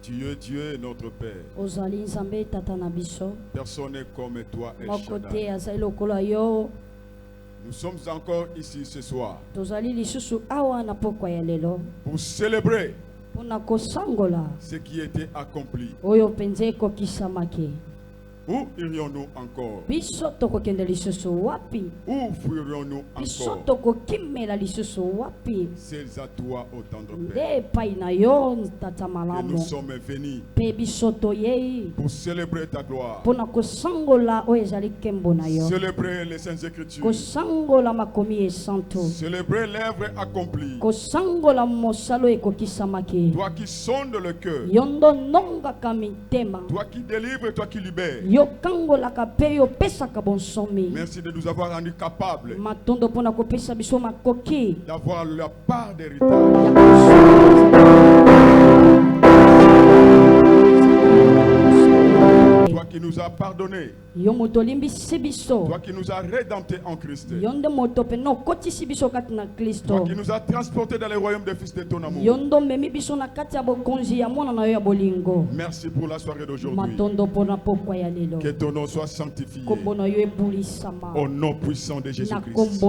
Tu es Dieu, notre Père. Personne n'est comme toi, El Shaddai. Nous sommes encore ici ce soir pour célébrer ce qui était accompli. Où irions-nous encore? Où fuirions-nous encore? C'est à toi, ô tendre Père, que nous sommes venus pour célébrer ta gloire, célébrer les Saintes Écritures, célébrer l'œuvre accomplie. Toi qui sondes le cœur, toi qui délivres, toi qui libères. Merci de nous avoir rendus capables d'avoir la part d'héritage. Toi qui nous as pardonné, toi qui nous as rédemptés en Christ, toi qui nous as transportés dans le royaume des fils de ton amour. Merci pour la soirée d'aujourd'hui. Que ton nom soit sanctifié au nom puissant de Jésus-Christ.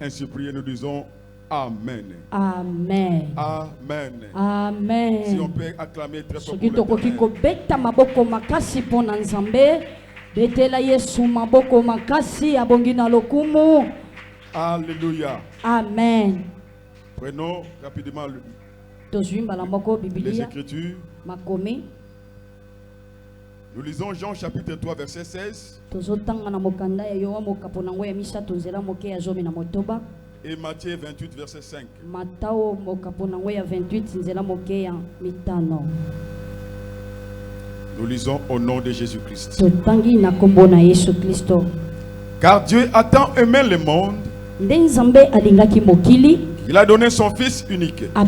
Ainsi prié, nous disons Amen. Amen. Amen. Amen. Si on peut acclamer très fort pour Alléluia. Amen. Prenons rapidement les Écritures. Nous lisons Jean chapitre 3 verset 16 et Matthieu 28 verset 5. Nous lisons au nom de Jésus-Christ. Car Dieu a tant aimé le monde, il a donné son Fils unique, afin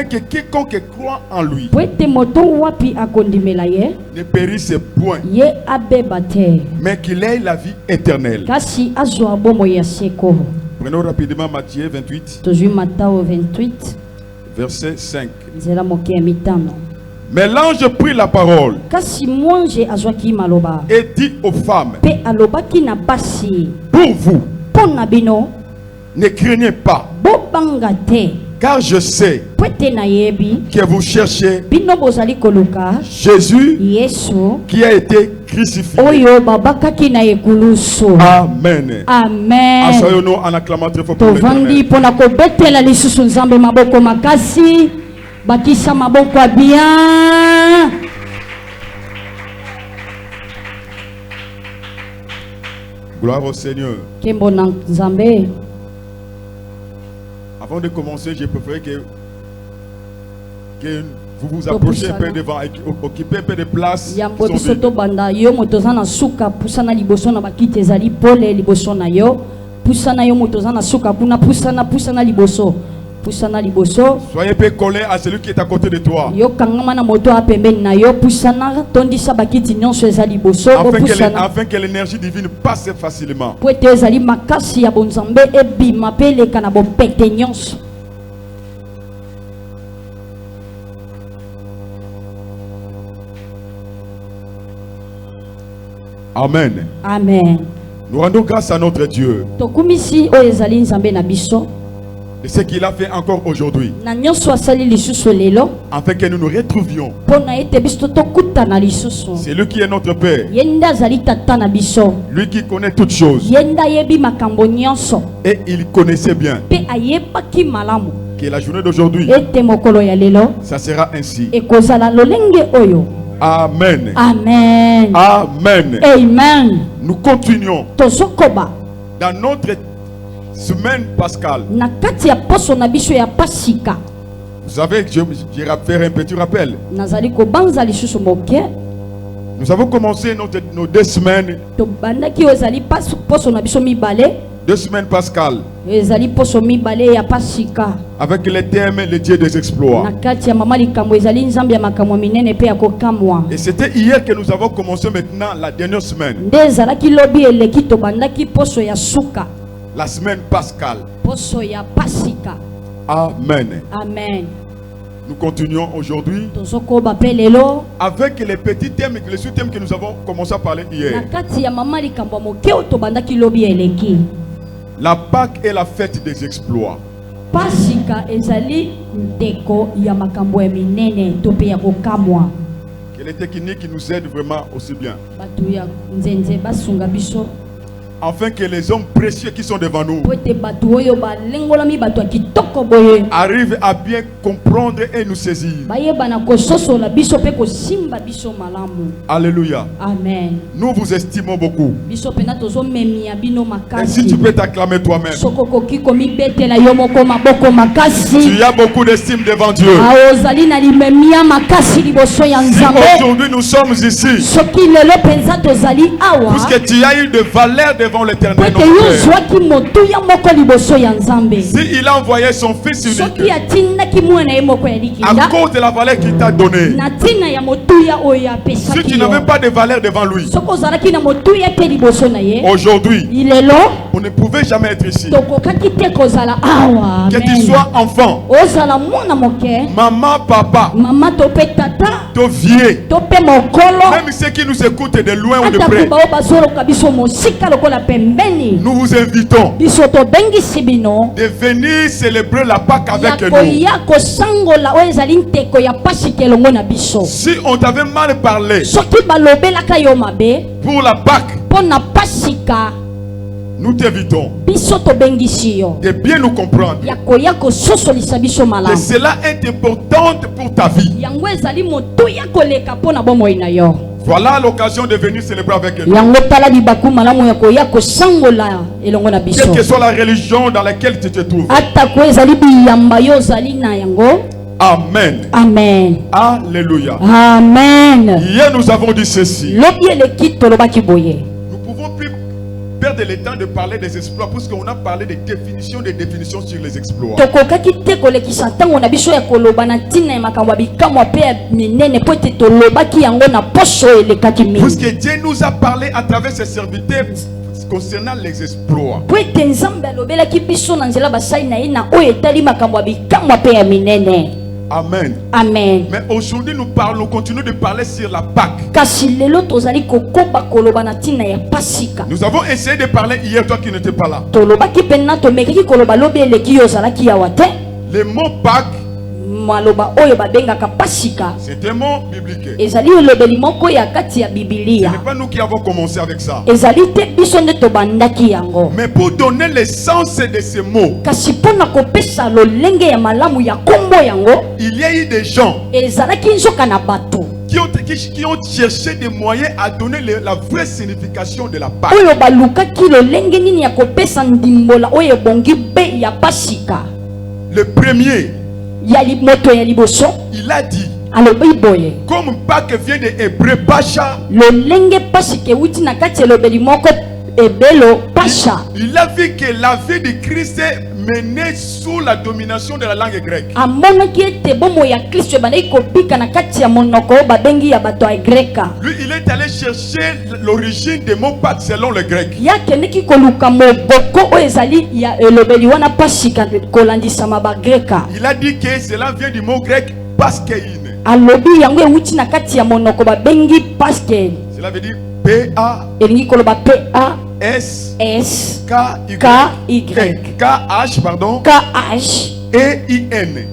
que quiconque croit en lui ne périsse point, mais qu'il ait la vie éternelle. Prenons rapidement Matthieu 28, verset 5. Mais l'ange prit la parole et dit aux femmes: pour vous, ne craignez pas, car je sais que vous cherchez Jésus qui a été crucifié. Amen. Amen. Assoyons-nous en acclamant très fort pour l'Éternel. Gloire au Seigneur. Avant de commencer, je préfère que vous vous approchez un peu devant et occupez un peu de place. Soyez un peu collés à celui qui est à côté de toi, afin que l'énergie divine passe facilement. Amen. Amen. Nous rendons grâce à notre Dieu de ce qu'il a fait encore aujourd'hui, afin que nous nous retrouvions. C'est lui qui est notre Père, lui qui connaît toutes choses, et il connaissait bien que la journée d'aujourd'hui, ça sera ainsi. Amen. Amen. Amen. Amen. Nous continuons dans notre semaine pascale. Vous savez, je vais faire un petit rappel. Nous avons commencé nos 2 semaines. 2 semaines pascales. Avec le thème le Dieu des exploits. Et c'était hier que nous avons commencé maintenant la dernière semaine. La semaine pascale. Amen. Amen. Nous continuons aujourd'hui avec les petits thèmes et les sous-thèmes que nous avons commencé à parler hier. La Pâque est la fête des exploits. Que les techniques nous aident vraiment aussi bien. Afin que les hommes précieux qui sont devant nous arrivent à bien comprendre et nous saisir. Alléluia. Amen. Nous vous estimons beaucoup. Et si tu peux t'acclamer toi-même, tu as beaucoup d'estime devant Dieu. Si aujourd'hui nous sommes ici, puisque tu as eu de valeur devant l'Éternel, si il a envoyé son fils unique à cause de la valeur qu'il t'a donnée, si tu n'avais pas de valeur devant lui, aujourd'hui on ne pouvait jamais être ici. Que tu sois enfant, maman, papa, ton vieux, même ceux qui nous écoutent de loin ou de près, nous vous invitons de venir célébrer la Pâque avec nous. Si on t'avait mal parlé pour la Pâque, nous t'invitons de bien nous comprendre que cela est important pour ta vie. Voilà l'occasion de venir célébrer avec nous. Quelle que soit la religion dans laquelle tu te trouves. Amen. Amen. Alléluia. Amen. Hier nous avons dit ceci. Nous pouvons plus perdre le temps de parler des exploits puisqu'on a parlé des définitions sur les exploits. Puisque Dieu nous a parlé à travers ses serviteurs concernant les exploits. Amen. Amen. Mais aujourd'hui nous continuons de parler sur la Pâque. Nous avons essayé de parler hier, toi qui n'étais pas là. Le mot Pâque, c'est un mot biblique. Ce n'est pas nous qui avons commencé avec ça. Mais pour donner le sens de ce mot, il y a eu des gens qui ont cherché des moyens à donner la vraie signification de la Pâque. Le premier, il a dit, comme Pâque vient de hébreu Pacha, il a vu que la vie de Christ est menée sous la domination de la langue grecque. Lui, il est allé chercher l'origine des mots Pâques selon le grec. Il a dit que cela vient du mot grec paskein. Cela veut dire P-A-S-K-Y-K-H-E-I-N.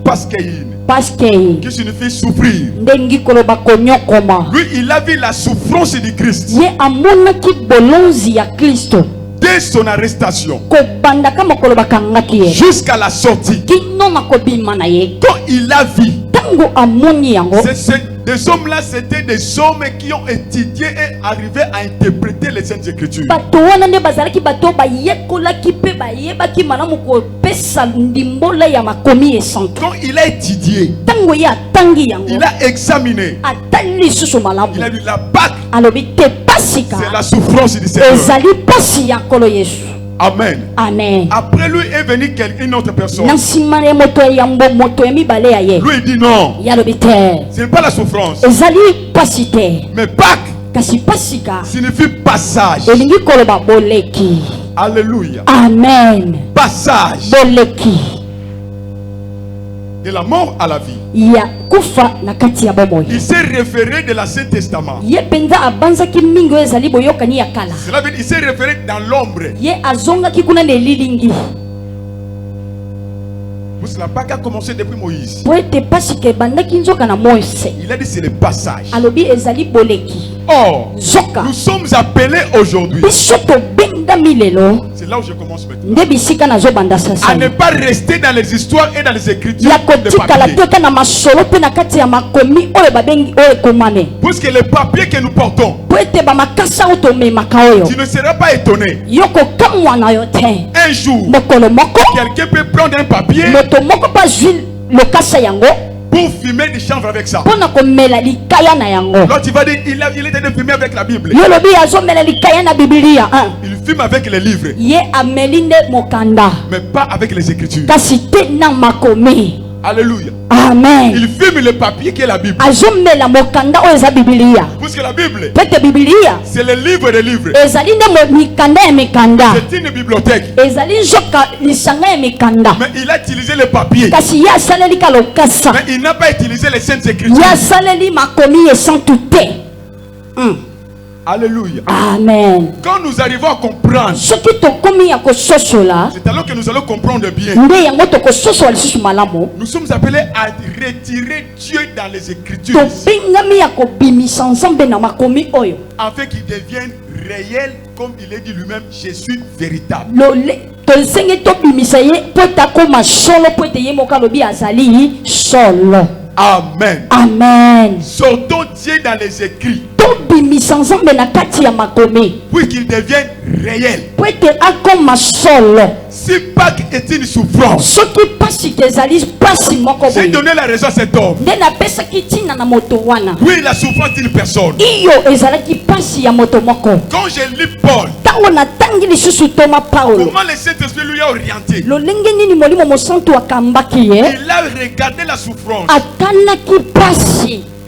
Paskein. Qui signifie souffrir. Lui, il a vu la souffrance du Christ. Dès son arrestation jusqu'à la sortie, quand il a vu, des hommes-là, c'était des hommes qui ont étudié et arrivé à interpréter les Saintes Écritures. Quand il a étudié, il a examiné, il a dit la Pâque, c'est la souffrance du Seigneur. Amen. Amen. Après lui est venu une autre personne. Lui il dit non. Ce n'est pas la souffrance. Mais Pâque signifie passage. Alléluia. Amen. Passage. de la mort à la vie. Il s'est référé de l'Ancien Testament. Cela veut dire il s'est référé dans l'ombre. Parce que la Pâque a commencé depuis Moïse. Il a dit c'est le passage. Or, nous sommes appelés aujourd'hui. C'est là où je commence maintenant. À ne pas rester dans les histoires et dans les écritures de papier. Puisque les papiers que nous portons, tu ne seras pas étonné. Un jour, quelqu'un peut prendre un papier pour fumer du chanvre avec ça. Là tu vas dire il était de fumer avec la Bible. Il fume avec les livres, mais pas avec les écritures. Alléluia. Amen. Il fume le papier qui est la Bible. Puisque la Bible, c'est le livre des livres. C'est une bibliothèque. Mais il a utilisé le papier. Mais il n'a pas utilisé les saintes écritures. Alléluia. Amen. Quand nous arrivons à comprendre, c'est alors que nous allons comprendre bien. Nous sommes appelés à retirer Dieu dans les Écritures afin qu'il devienne réel, comme il est dit lui-même, je suis véritable. Amen. Amen. Sortons Dieu dans les écrits, puisqu'il devient réel. Si Pâques est une souffrance, j'ai donné la raison à cet homme. Oui, la souffrance d'une personne. Quand je lis Paul, comment le Saint-Esprit lui a orienté? Il a regardé la souffrance.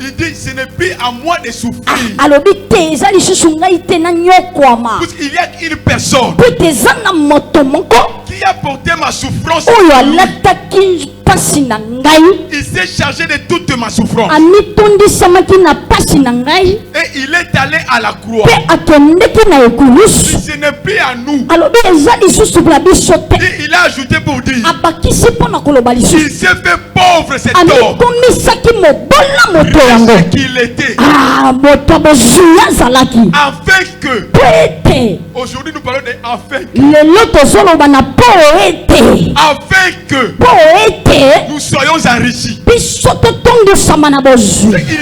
Il dit, ce n'est plus à moi de souffrir. Puisqu'il y a une personne qui a porté ma souffrance. Il s'est chargé de toute ma souffrance. Et il est allé à la croix. Ce n'est plus à nous. Et il a ajouté pour dire, il s'est fait pauvre cet homme. Ce qu'il était. Afin que, aujourd'hui nous parlons de afin que nous soyons enrichis. Il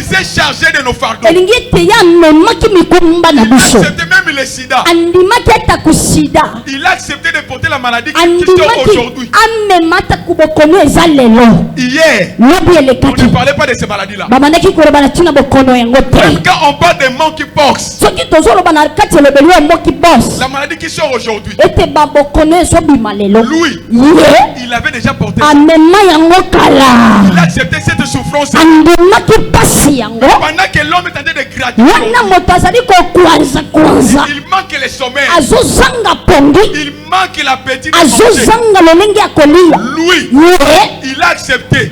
s'est chargé de nos fardeaux. Il a accepté même le sida. Il a accepté de porter la maladie qui sort aujourd'hui. Hier, on ne parlait pas de ces maladies-là. Même quand on parle de monkeypox, la maladie qui sort aujourd'hui, lui, il avait déjà porté ça. Il a accepté cette souffrance. Pendant que l'homme est en train de gratitude, il manque le sommeil, il manque l'appétit de manger. Lui, il a accepté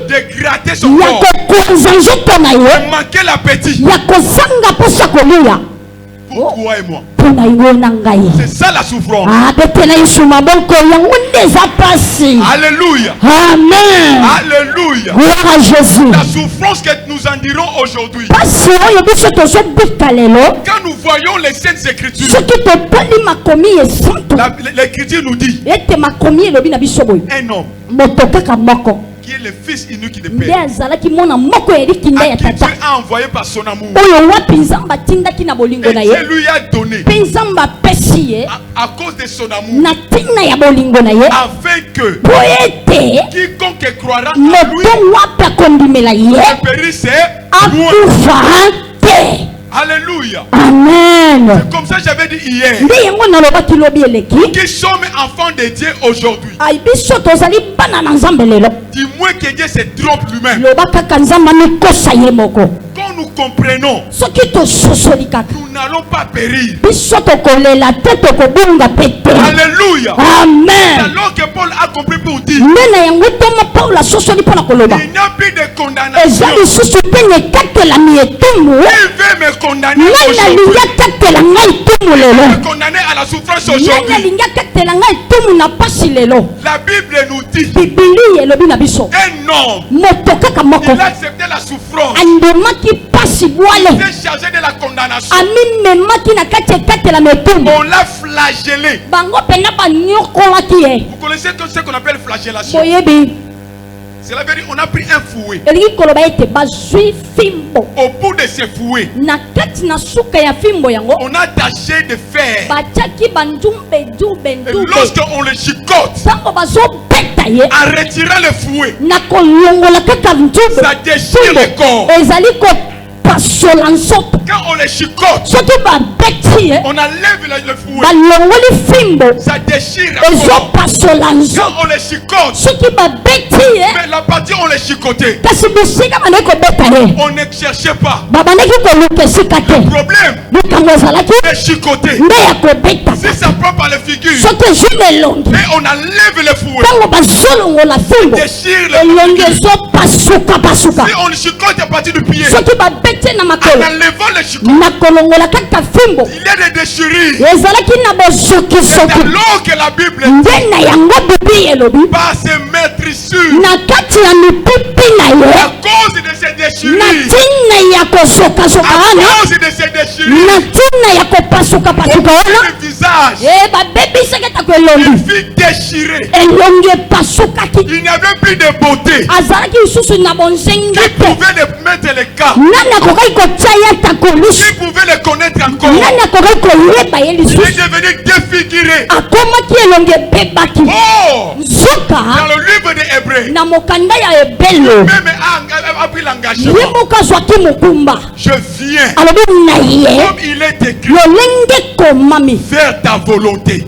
de gratter son corps, de manquer l'appétit pour toi et moi. C'est ça la souffrance. Alléluia. Amen. Alléluia. Gloire à Jésus. La souffrance que nous endirons aujourd'hui, quand nous voyons les saintes écritures, l'écriture nous dit, un homme qui est le fils unique de Père, à qui Dieu a envoyé par son amour, et Dieu lui a donné à cause de son amour, afin que quiconque croira en lui ne périsse loin. Alléluia. Amen. C'est comme ça que j'avais dit hier. Qui sommes enfants de Dieu aujourd'hui. Du moins que Dieu se trompe lui-même. Qu'on nous comprenons, nous n'allons pas périr. Alléluia. Amen. Alors que Paul a compris pour dire, il n'y a plus de condamnation. Il veut me condamner aujourd'hui. Il veut me condamner à la souffrance aujourd'hui. La Bible nous dit, un homme, il a accepté la souffrance. Il s'est chargé de la condamnation. On l'a flagellé. Vous connaissez ce qu'on appelle flagellation? Cela veut dire qu'on a pris un fouet. Au bout de ce fouet, on a taché de fer. Et lorsqu'on le chicote, en retirant le fouet, ça déchire le corps. Quand on les chicote, on enlève le fouet, ça déchire le corps. Quand on les chicote, mais la partie on les chicotait, on ne cherchait pas. Le problème, les chicoter, si ça prend par les figures, et on enlève le fouet, on déchire le figure. Si on le chicote à partir du pied, en enlevant le chicote, il y a des déchirures. C'est alors que la Bible dit, pas se mettre sur à cause de ces déchirures, à cause de ces déchirures, le visage, une fille déchirée, il n'y avait plus de beauté qui pouvait le mettre les cas, qui pouvait le connaître encore. Il est devenu défiguré. Oh, dans le livre des Hébreux, même a pris l'engagement. Je viens, comme il est écrit, faire ta volonté.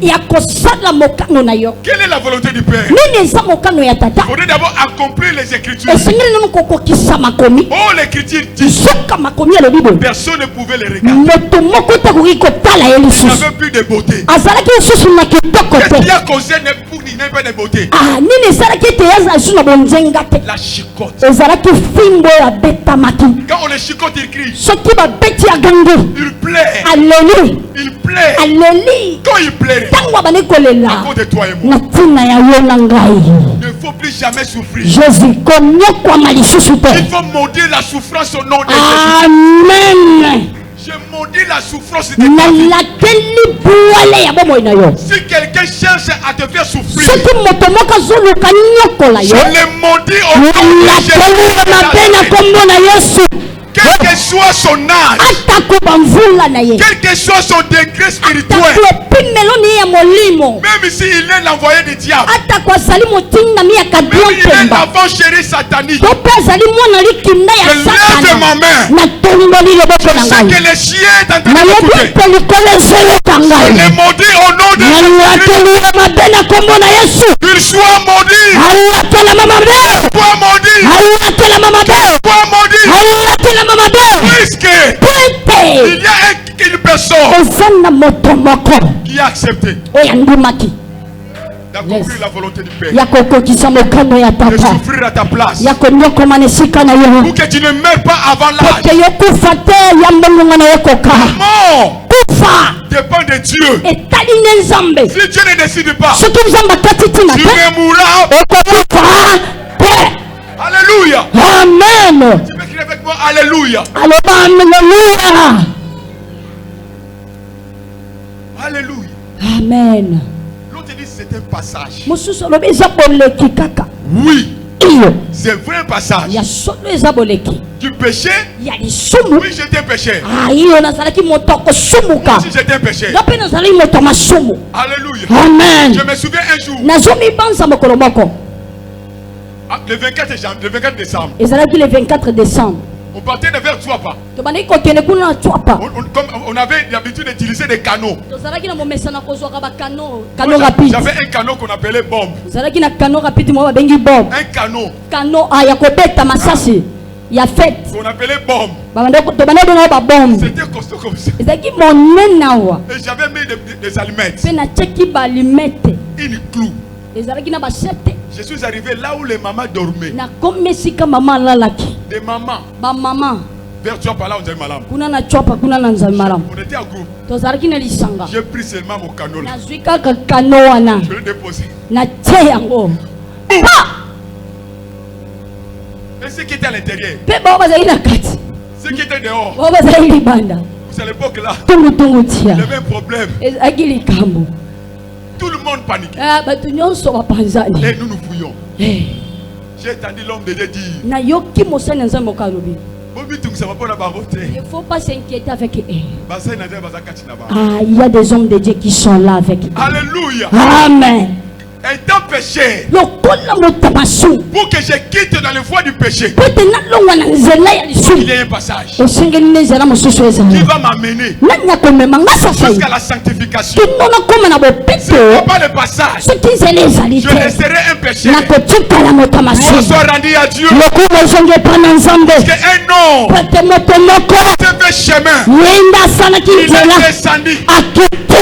Quelle est la volonté du Père? Il faudrait d'abord accomplir les Écritures. Oh, l'Écriture dit, personne ne pouvait les regarder. Il n'avait plus de beauté. Qu'est-ce qui a causé qu'il n'ait pas de beauté? La chicote. Quand on les chicote, il crie. Il plaît. Il plaît. Quand il plaît, à cause de toi et moi, il ne faut plus jamais souffrir. Il faut maudire la souffrance au nom de Jésus. Amen. Je maudis la souffrance de ta vie. Si quelqu'un cherche à te faire souffrir, je le maudis au nom de Jésus. Quel que soit son âge, quel que soit son degré spirituel, même s'il est l'envoyé du diable, même s'il est l'enfant chéri satanique, je lève ma main. Je sais que les chiens est en train de m'écouter. Je les maudis au nom de Jésus. Qu'il soit maudit. Soit maudit. Soit maudit. Puisque il y a une personne qui a accepté d'accomplir la volonté du Père, de souffrir à ta place, pour que tu ne meurs pas avant l'âge. Mort dépend de Dieu. Si Dieu ne décide pas, tu ne mourras. Alléluia. Amen. Tu peux crier avec moi, Alléluia. Alléluia. Alléluia. Amen. L'autre dit c'est un passage. Oui. C'est un vrai passage. Du péché. Oui, j'étais péché. Oui, si j'étais un péché. Alléluia. Amen. Je me souviens un jour. Le 24 décembre. Le 24 décembre. On partait de vers Tuapa. Comme on avait l'habitude d'utiliser des canaux. J'avais un canot qu'on appelait bombe. Un canot. Il y a fête. On appelait bombe. C'était costaud comme ça. Et j'avais mis des allumettes. Une clou. Je suis arrivé là où les mamans dormaient. Des mamans. Vers Tchouapa, on disait malam. On était en groupe. J'ai pris seulement mon canot là. Je l'ai déposé. Et ceux qui étaient à l'intérieur, ceux qui étaient dehors, vous à l'époque là, il y avait un problème. Tout le monde paniquait. Et nous nous fouillons. J'ai entendu l'homme de Dieu dire, il ne faut pas s'inquiéter avec eux. Il y a des hommes de Dieu qui sont là avec eux. Alléluia. Amen. Étant péché, pour que je quitte dans le voie du péché, il y a un passage qui va m'amener jusqu'à la sanctification. Si ce n'est pas le passage, je laisserai un péché. Je sois rendu à Dieu. Parce qu'un homme se fait chemin, il est descendu.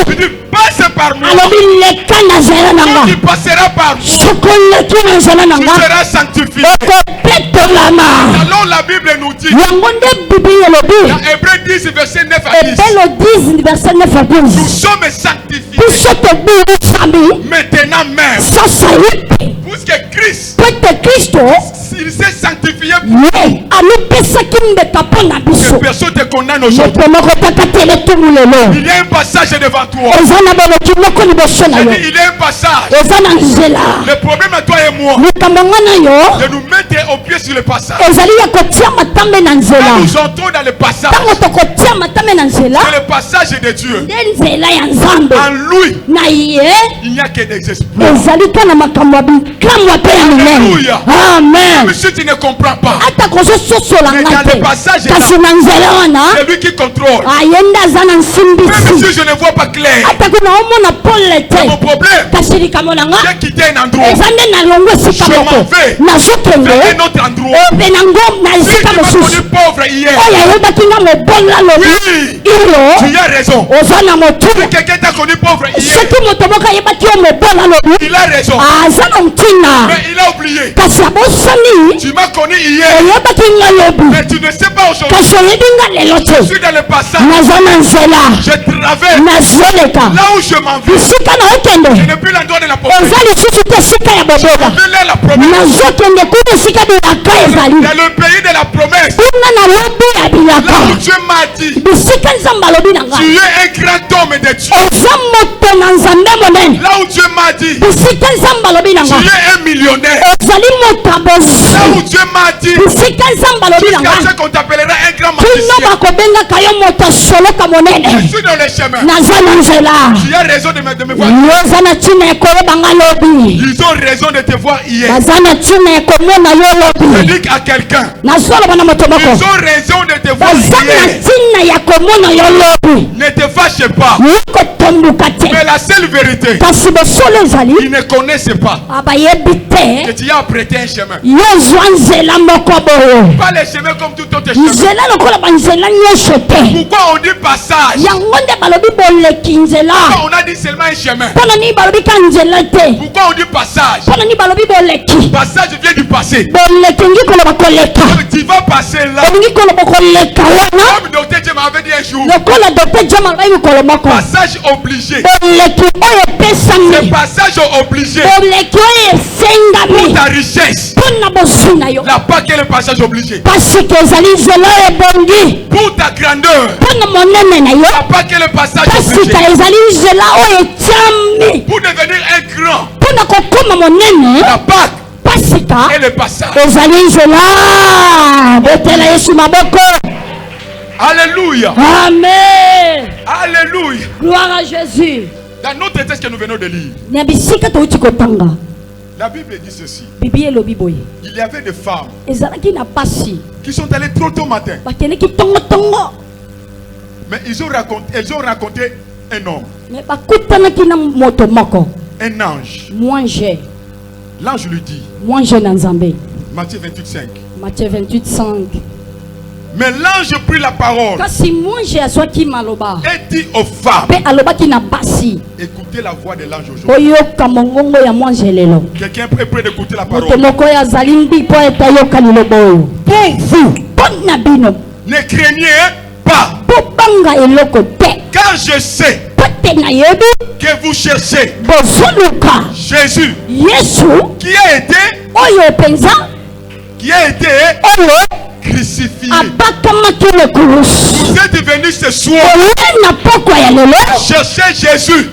Tu dis, passe par moi. Tu passeras par moi. Tu seras sanctifié. Alors la Bible nous dit dans Hébreux 10 verset 9 à 10, nous sommes sanctifiés maintenant même. Puisque Christ, il s'est sanctifié pour nous, que personne ne te condamne aujourd'hui. Il y a un passage devant toi. Il y a un passage. Le problème à toi et moi, de nous mettre au pied sur le passage. Nous entrons dans le passage. C'est le passage de Dieu. En lui, il n'y a que des esprits. Alléluia. Amen. Même si tu ne comprends pas, mais dans le passage, c'est lui qui contrôle. Même si je ne vois pas clair, mon problème, j'ai quitté un endroit, je m'en vais vers un autre endroit. Si tu m'as connu pauvre hier, oui, tu as raison. Si quelqu'un t'a connu pauvre hier, il a raison. Mais il a oublié. Tu m'as connu hier, mais tu ne sais pas aujourd'hui. Je suis dans le passage. Je traverse là où je m'en vais. Je n'ai plus l'endroit de la pauvreté. Je vais là la promesse. Dans le pays de la promesse. Là où Dieu m'a dit, tu es un grand homme de Dieu. Là où Dieu m'a dit, tu es un millionnaire. Là où Dieu m'a dit, jusqu'à ce qu'on t'appellera un grand magicien. Je suis dans les chemins. Tu as raison de me voir. Ils ont raison de te voir hier. Je dis à quelqu'un, ils ont raison de te voir hier. Ne te fâche pas. Mais la seule vérité, ils ne connaissent pas que tu as prêté un chemin. Pas les chemins comme tout autre chemin. Pourquoi on dit passage? Pourquoi on a dit seulement un chemin? Pourquoi on dit passage? Passage vient du passé. Tu vas passer là. Comme docteur Dieu m'avait dit un jour, passage obligé. C'est passage obligé pour ta richesse. Là pas quel est le passage obligé. Pour ta grandeur. Là pas quel est le passage obligé. Pour devenir un grand. La Pâque et le passage. Alléluia. Amen. Alléluia. Gloire à Jésus. Dans notre texte que nous venons de lire, la Bible dit ceci. Il y avait des femmes qui sont allées trop tôt matin. Mais elles ont rencontré un homme. Un ange. L'ange lui dit, Matthieu 28, 5. Matthieu 28, 5. Mais l'ange prit la parole et dit aux femmes, écoutez la voix de l'ange aujourd'hui. Quelqu'un est prêt d'écouter la parole? Pour vous, ne craignez pas, car je sais que vous cherchez Jésus qui a été crucifié. Vous êtes venus ce soir chercher Jésus.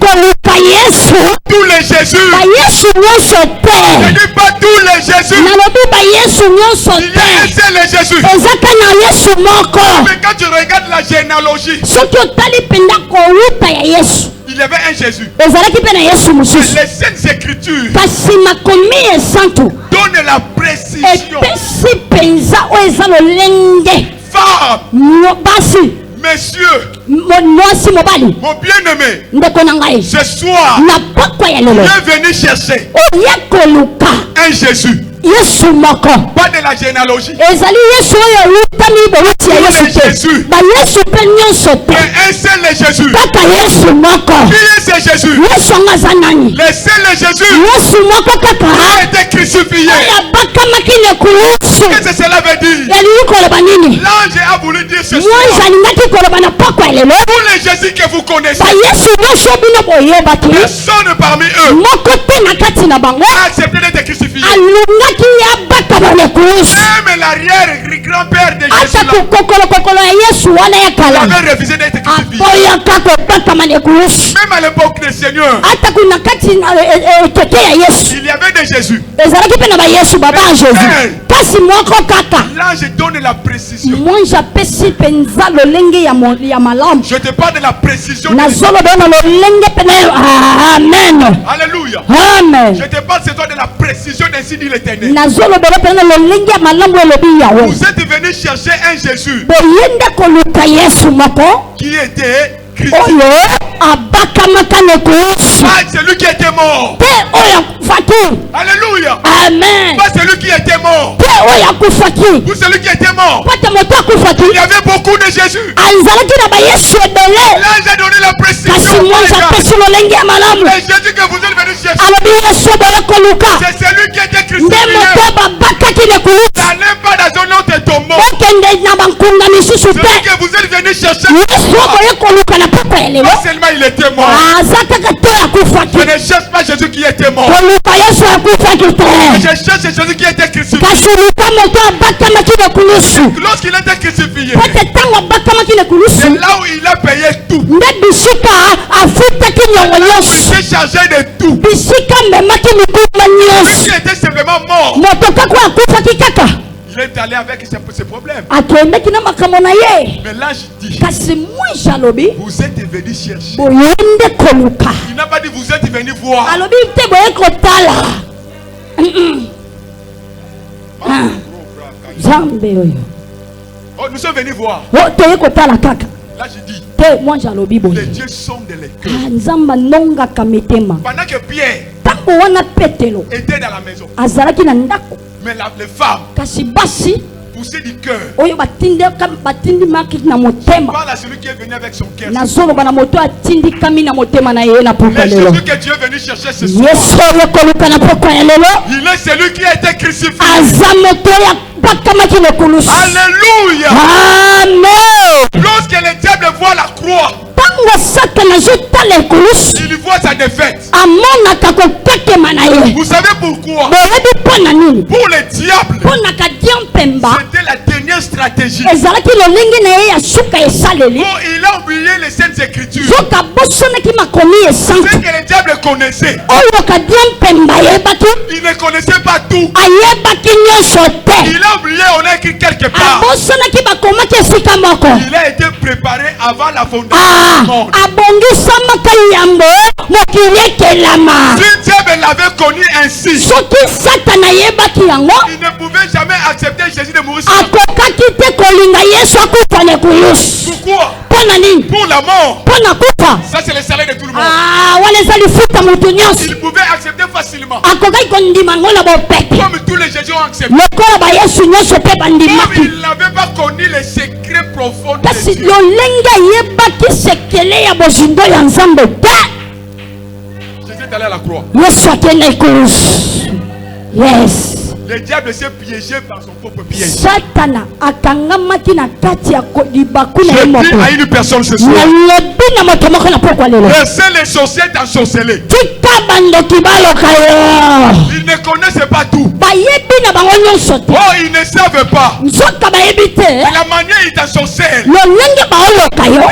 Tous les Jésus. Je ne dis pas tous les Jésus. Il y a un seul Jésus. Mais quand tu regardes la généalogie, il y avait un Jésus. Les Saintes Écritures donnent la précision. Femmes, messieurs, mon bien-aimé, ce soir, je viens venir chercher un Jésus. Pas de la généalogie. Jésus. Mais un seul Jésus. Qui est ce Jésus? Le seul Jésus qui a été crucifié. Qu'est-ce que cela veut dire? L'ange a voulu dire ce soir, tous les Jésus que vous connaissez, personne parmi eux a accepté d'être crucifié. Même l'arrière-grand-père de Jésus avait refusé d'être crucifié. Même à l'époque des seigneurs, il y avait des Jésus. L'ange donne la précision. Je te parle de la précision. Alléluia. Je te parle c'est toi de la précision ainsi dit l'Éternel. Vous êtes venus chercher un Jésus qui était crucifié. Pas celui qui était mort. Alléluia. Amen. Pas celui qui était mort. Vous celui qui était mort. Il y avait beaucoup de Jésus. L'ange a donné la précision. Les Jésus que vous êtes venus chercher, c'est celui qui était crucifié. N'allez pas dans un autre tombeau. Celui que vous êtes venus chercher, non seulement il était mort, je ne cherche pas Jésus qui était mort, je cherche Jésus qui était crucifié. Lorsqu'il était crucifié, c'est là où il a payé tout. Il s'est chargé de tout. Lui qui était simplement mort, il est allé avec ses problèmes. Mais là je dis, vous êtes venus chercher. Il n'a pas dit vous êtes venus voir. Oh, nous sommes venus voir. Là je dis, les dieux sondent les cœurs. Pendant que Pierre était dans la maison, mais les femmes poussaient du cœur. Parle à celui qui est venu avec son cœur. Les Jésus que Dieu est venu chercher ce soir, il est celui qui a été crucifié. Alléluia. Amen. Lorsque le diable voit la croix, il voit sa défaite. Vous savez pourquoi? Pour le diable, c'était la dernière stratégie. Oh, il a oublié les Saintes Écritures. C'est que le diable connaissait. Il ne connaissait pas tout. Il a oublié, on a écrit quelque part. Il a été préparé avant la fondation du monde. Si Dieu l'avait connu ainsi, il ne pouvait jamais accepter Jésus de mourir. Pourquoi? Pour la mort. Ça c'est le salaire de tout le monde. Il pouvait accepter facilement. Comme tous les Jésus ont accepté. Comme il n'avait pas connu les secrets profonds de Dieu. Jésus est allé à la croix. Yes. Le diable s'est piégé par son propre piège. Je dis à une personne ce soir. Laissez les sorciers t'ensorceler. Ils ne connaissent pas tout. Oh, ils ne savent pas. De la manière ils t'ensorcellent. De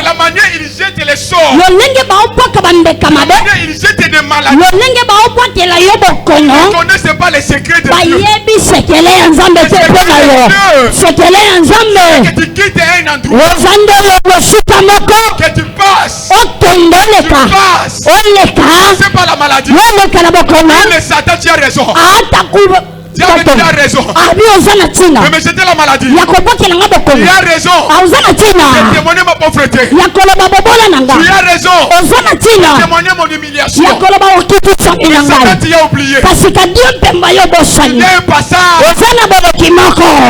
la manière ils jettent les sorts. De la manière ils jettent des maladies. Ils ne connaissent pas les secrets de Dieu. Que tu quittes un endroit, que tu passes, c'est pas la maladie. Le Satan, tu as raison. Tu as raison. Je me jeter la maladie. Il a raison. J'ai témoigné ma pauvreté. Tu as raison. J'ai témoigné mon humiliation. Satan, tu as oublié. Il y a un passage.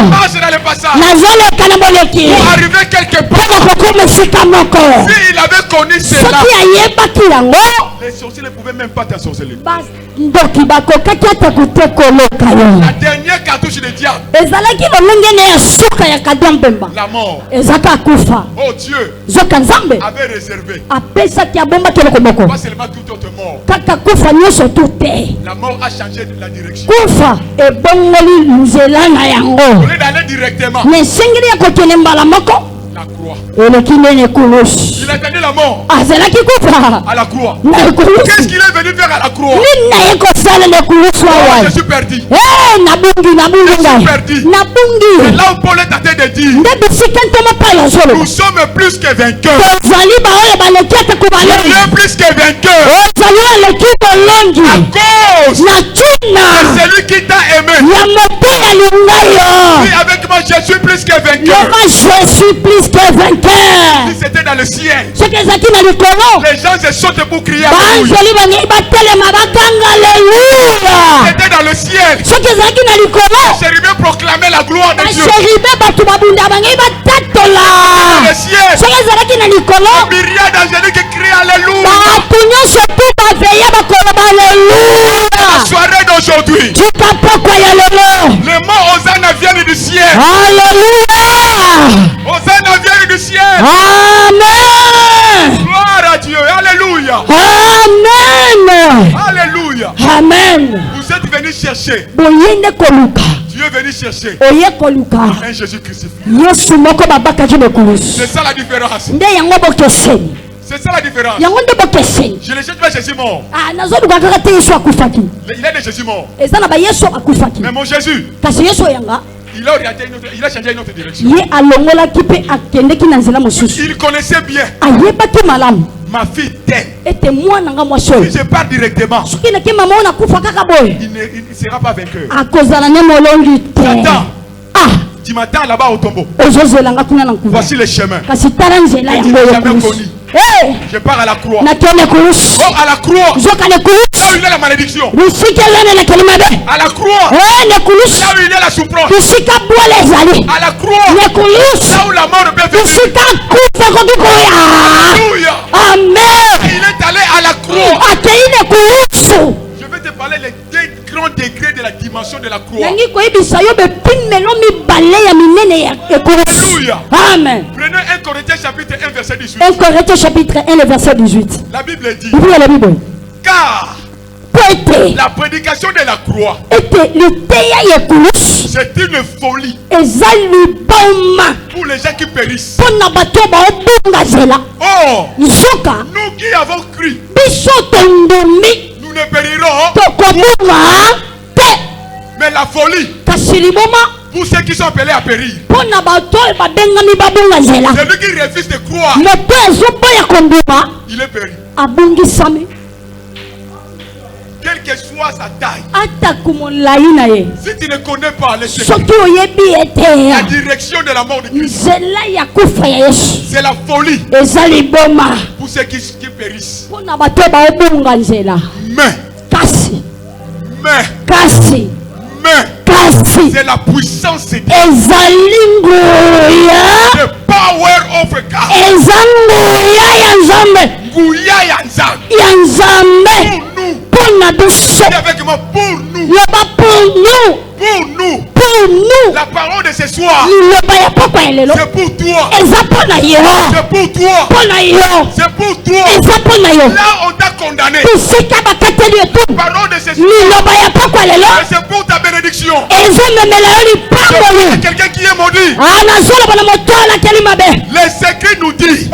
Marche dans le passage. Pour arriver quelque part. S'il avait connu cela, les sorciers ne pouvaient même pas t'ensorceler. La dernière cartouche du diable, la mort. Oh Dieu avait réservé pas seulement toute autre mort. La mort a changé de la direction. Au lieu d'aller directement la croix. Il attendait la mort à la croix. Qu'est-ce qu'il est venu faire à la croix? Je suis perdu. Je suis perdu. C'est là où Paul est en train de dire, nous sommes plus que vainqueurs. Nous sommes plus que vainqueurs à cause de celui qui t'a aimé. Oui, avec moi je suis plus que vainqueur. Si c'était dans le ciel, les gens se sautent pour crier alléluia. C'était dans le ciel, les chérubins proclamaient la gloire de Dieu. Dans le ciel, les myriades d'angéliques qui crient alléluia. La soirée d'aujourd'hui, le mot Hosanna vient du ciel. Hosanna vient du ciel. Amen. Gloire à Dieu. Alléluia. Amen. Alléluia. Amen. Vous êtes venus chercher. Dieu est venu chercher un Jésus crucifié. C'est ça la différence. C'est ça la différence. Je ne cherche pas Jésus mort. Il est de Jésus mort. Mais mon Jésus, il a changé une autre direction. Il connaissait bien. Ma fille t'aime. Si je pars directement, il ne sera pas vainqueur. J'attends. Tu m'attends là-bas au tombeau. Voici le chemin. Je n'ai jamais connu. Je pars à la croix. Oh, à la croix. Là où il y a la malédiction. À la croix. Là où il y a la souffrance. À la croix. Là où la mort ne peut venir. Alléluia. Amen. Il est allé à la croix. Je vais te parler les deux grands degrés de la dimension de la croix. Alléluia. Amen. Prenez 1 Corinthiens chapitre 1 verset 18. 1 Corinthiens chapitre 1 le verset 18. La Bible dit, car la prédication de la croix, c'est une folie pour les gens qui périssent. Oh, nous qui avons cru, nous ne périrons. Mais la folie pour ceux qui sont appelés à périr, celui qui refuse de croire, il est péri. quelle que soit sa taille, si tu ne connais pas les secrets, la direction de la mort de Christ, c'est la folie pour ceux qui périssent. Mais c'est la puissance de Dieu. The power of God. Pour nous. La parole de ce soir, c'est pour toi. C'est pour toi. C'est pour toi. Là on t'a condamné. La parole de ce soir, c'est pour ta bénédiction. C'est quelqu'un qui est maudit. Les secrets nous disent.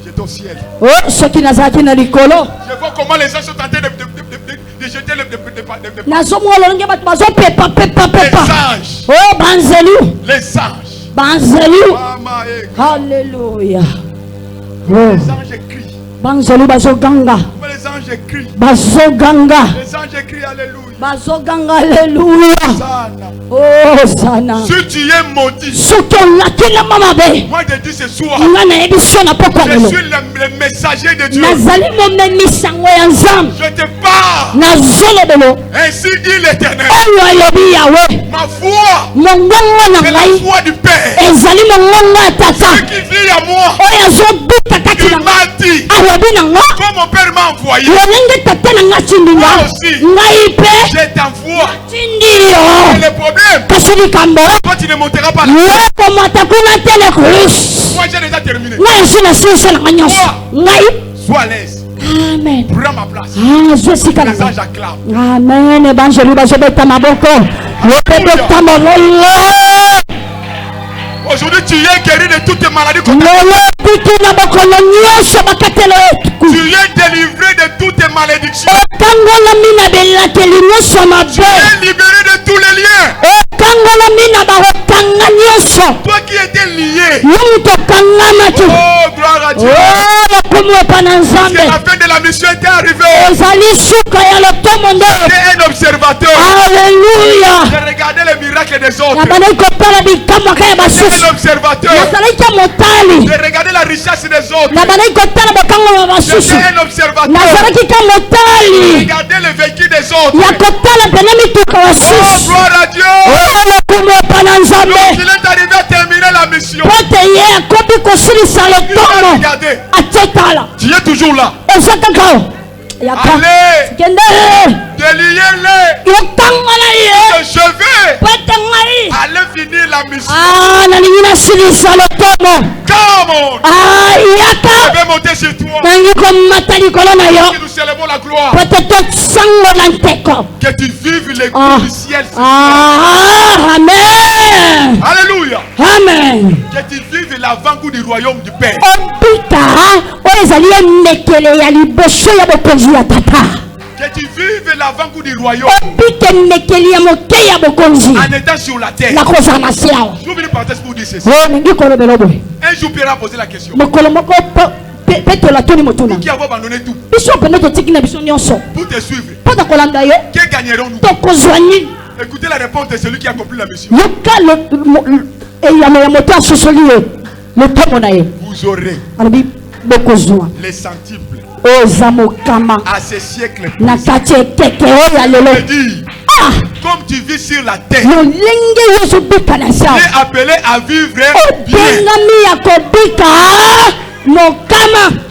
J'étais au ciel. Je vois comment les gens sont en train de jeter les anges. Alléluia. Les anges crient. Les anges crient. Les anges crient alléluia. Si tu es maudit, moi je dis ce soir, je suis le messager de Dieu. Je te parle. Ainsi dit l'Éternel. Ma foi, c'est la foi du Père. Celui qui vit à moi, il m'a dit, comme mon Père m'a envoyé, moi aussi, je t'envoie. Et le problème, toi tu ne monteras pas là. Moi j'ai déjà terminé. Sois à l'aise. Amen. Prends ma place. Les anges acclament. Amen. Aujourd'hui tu es guéri de toutes tes maladies. Tu es délivré de toutes tes malédictions. Tu es libéré de tous les liens. Toi qui étais lié. Oh, gloire à Dieu. Parce que la fin de la mission était arrivée. J'étais un observateur. Alléluia. J'ai regardé les miracles des autres. J'étais un observateur. J'ai regardé la richesse des autres. J'étais un observateur. J'ai regardé le vécu des autres. Oh, gloire à Dieu. Donc il est arrivé à terminer la mission. Tu es toujours là. Allez, déliez-les. Je vais aller finir la mission. Come on. Je vais monter sur toi. Que nous célébrons la gloire. Que tu vives les coups du ciel. Amen. Alléluia. Amen. Que tu vives l'avant-goût du royaume du Père. Que tu vives l'avant-goût du royaume en étant sur la terre. J'ouvre une parenthèse pour dire ceci. Un jour Pierre a posé la question. Pour qui avons abandonné tout pour te suivre, que gagnerons-nous? Écoutez la réponse de celui qui a accompli la mission. Vous aurez les centiples à ce siècle. Comme tu vis sur la terre, tu es appelé à vivre bien.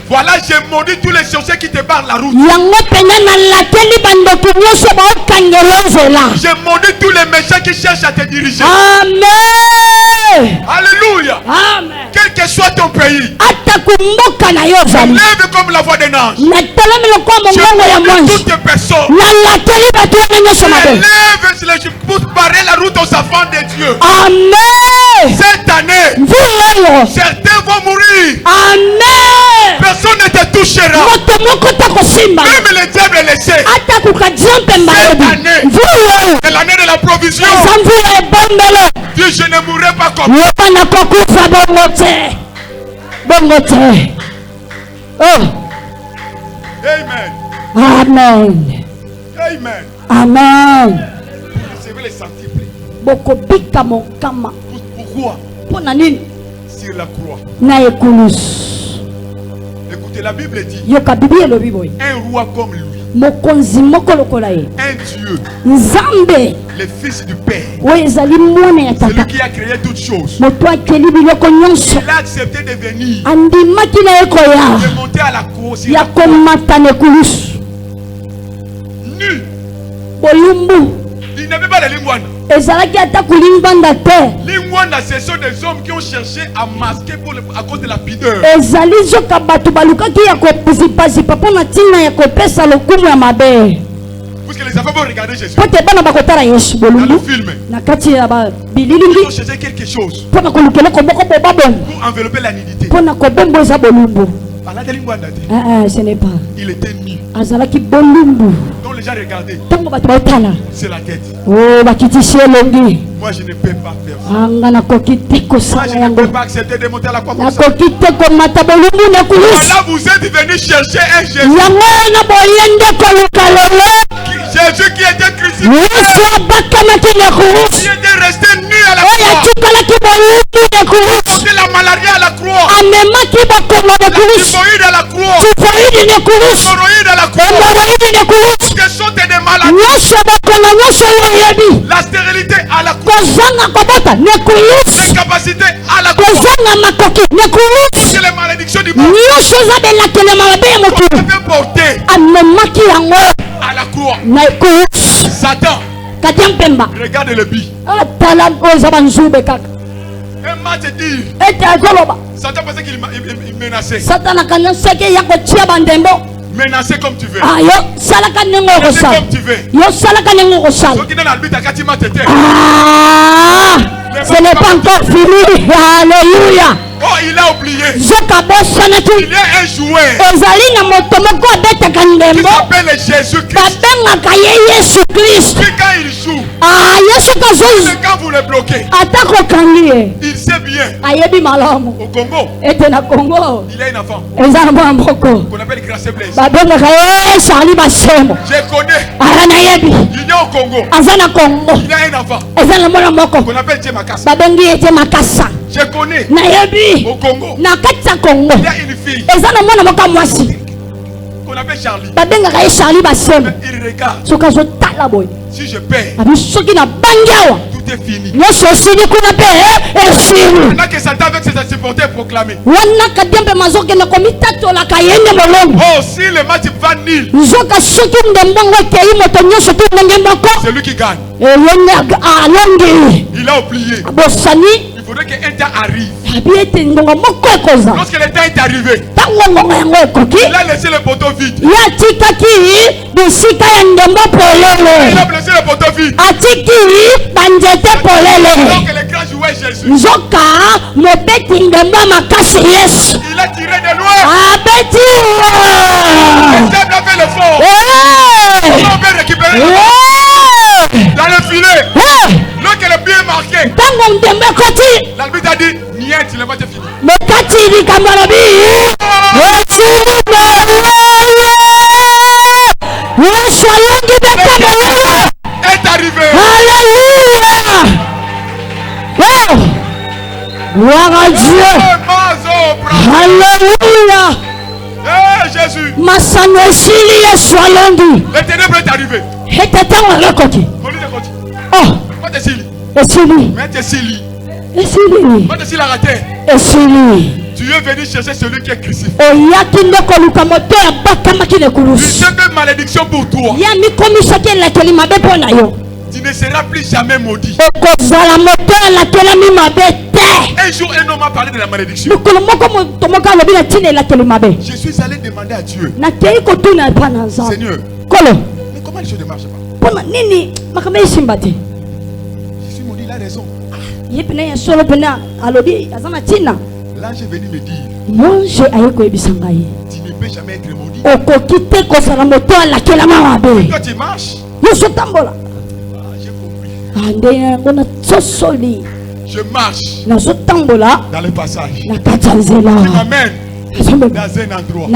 Voilà, j'ai maudit tous les sorciers qui te barrent la route. J'ai maudit tous les méchants qui cherchent à te diriger. Amen. Alléluia. Amen. Quel que soit ton pays, lève comme la voix d'un ange. Je maudis toutes les personnes. Je pousse barrer la route aux enfants de Dieu. Amen. Cette année, certains vont mourir. Amen. Personne ne te touchera. Même les diables laissés. Cette année, c'est l'année de la provision. Dieu, je ne mourrai pas comme ça. Oh. Amen. Amen. Amen. Amen. Vous recevez les centiples. Bokobika mokama. Pourquoi? Ponanini. Sur la croix. Na ekulus. Écoutez, la Bible dit Yoka Bible le Bible. Un roi comme lui. Mokonzi mokolo ye. Un Dieu. Nzambe. Le fils du Père. Oui, ezali mwana ya tata. Celui qui a créé toutes choses. Moto akeli biloko nyonso. Il a accepté de venir. Andimaki na ekoya. De monter à la croix. Ya komata na ekulus. Nu. Bolumbu. Il n'avait pas de lingwana. Ezalaki ata kulimbanda te. Lingwana, ce sont des hommes qui ont cherché à masquer à cause de la pudeur. Ezali zoka batu balukaki ya kozipazipa mpona ntina ya kopesa lokumu ya mabe. Parce que les enfants vont regarder Jésus. Pote bana bakotala Yesu bolumbu. Dans le film. Na kati ya ba bilili. Ils ont cherché quelque chose. Pona kolukela koboko bobabon. Pour envelopper la nudité. Pona kobombo za bolumbu. Ce n'est pas. Il était nu. Azalaki bolumbu. Donc les gens regardaient. Tango batu bautala. C'est la tête. Oh bakitisi elongi. Moi je ne peux pas faire ça. Anga na kokite ko sala yango. Moi je ne peux pas accepter de monter à la croix comme ça. Na kokite ko mata bolumbu na kulus. Là vous êtes venu chercher un Jésus. Yango na boyende ko lukalolo. Jésus qui était crucifié. Yesu abakamaki na kulus. Il était resté nu à la croix. Oya tukalaki bolumbu na kulus. Porter la maladie à la croix. Amemaki bakomo na kulus. Typhoïde à la croix. Typhoïde na kulus. Hémorroïde à la croix. Hémorroïde na kulus. Des sortes de maladies. Nyosho bakomo nyosho yoyebi. La stérilité à la croix. Kozanga kobota na kulus. L'incapacité à la croix. Kozanga makoki na kulus. C'est les malédictions du monde. Nyosho zabelaki na mabe ya motu. Avait porté Amemaki yango à la croix. na kulus. Satan. Katia mpemba. Regarde le bi. Atala oza banzube kaka. Un match dit. Ete azoloba. Satan pensait qu'il menaçait. Satana kanyoseke ya kotia bandembo. Menacer comme tu veux. Ah yo salaka nengo kosala. Comme tu veux. Yo salaka nengo kosala. Ce qui dans l'albite à Katima Tete. Ah, ce n'est pas encore fini. Alléluia. Oh, il a oublié. Zoka bosanaki. Il y a un joueur Ezali na moto moko abetaka qui ndembo. s'appelle Jésus-Christ. Babengaka ye Yesu Christ. Puis quand il joue, Ah, Yesu kazozi. c'est quand vous le bloquez. Atako kangi. Il sait bien. Ayebi malamu. Au Congo, Ete na Congo. il a un enfant Eza na mwana moko. qu'on appelle Grace Blaise. Babengaka ye Charlie Basemo. Je connais. Ara na yebi. Il est au Congo. Aza na Congo. Il a un enfant Eza na mwana moko. qu'on appelle Djemakasa. Babengi ete makasa. Je connais. Na yebi. Au Congo, Na kati ya Congo. il y a une fille Eza na mwana moko mwasi. qu'on appelle Charlie. Babengaka ye Charlie Basemo. Il regarde. Soki azotala boye. Si je perds, Abi soki na bangi awa. tout est fini. Nyonso esili kuna mpe esili. Là que Satan avec ses supporters proclamé. Wana kadembe mazokende komitatolaka yende molongo. Oh, si le match va nul, Nzoka soki ndembongo ekei moto nyonso tu ndenge moko. c'est lui qui gagne. Eyende alongi. Il a oublié. Bosani. Il faudrait qu'un temps arrive. Abi ete ngongo moko ekoza. Lorsque le temps est arrivé, Tango ngongo yango ekoki. il a laissé le poteau vide. Ye atikaki bisika ya ndembo Il polele. a laissé le poteau vide. Atiki banzete polele. Donc le grand joueur Jésus, Nzoka mobeti ndembo makasi Yesu. il a tiré de loin. Abeti. Le diable a fait le fort. On peut récupérer dans le filet. Lorsque le pied est marqué, Tango ndembo ekoti. l'arbitre a dit, niet, le match est fini. Mekati likambo na bi. Yesu alongi bete mololo. Est arrivé. Alléluia. Oh. Gloire à Dieu. Alléluia. Eh Jésus. Masano esili Yesu alongi. Le ténèbre est arrivé. Ete tango ekoti. On dit de côté. Oh. Pas de Sili. Esili. Mais de Sili. Esili. Pas de Sili à la terre. Esili. Tu es venu chercher celui qui est crucifié. Oyaki ndeko luka moto ya bakamaki na Tu kulusu. sais que malédiction pour toi. Ya mikomisaki elakeli mabe mpo na yo. Tu ne seras plus jamais maudit. Okozala moto elakelami mabe te. Un jour, un homme a parlé de la malédiction. Mikolo moko moto moko alobi na ntina elakeli mabe. Je suis allé demander à Dieu, Nakei kotuna epa na nzambe. Seigneur, Kolo, mais comment les choses ne marchent pas? mpona nini makambo esimba te? Je suis maudit, il a raison. Ye pene ya solo pene alobi aza na ntina. L'ange est venu me dire, Monje aye koyebisa ngai. tu ne peux jamais être maudit. Okoki te kozala moto alakelama mabe. Quand tu marches, Yozotambola. j'ai compris. Ande yango na tsosoli. Je marche Nazotambola dans le passage na kati ya nzela. qui m'amène dans un endroit. Tu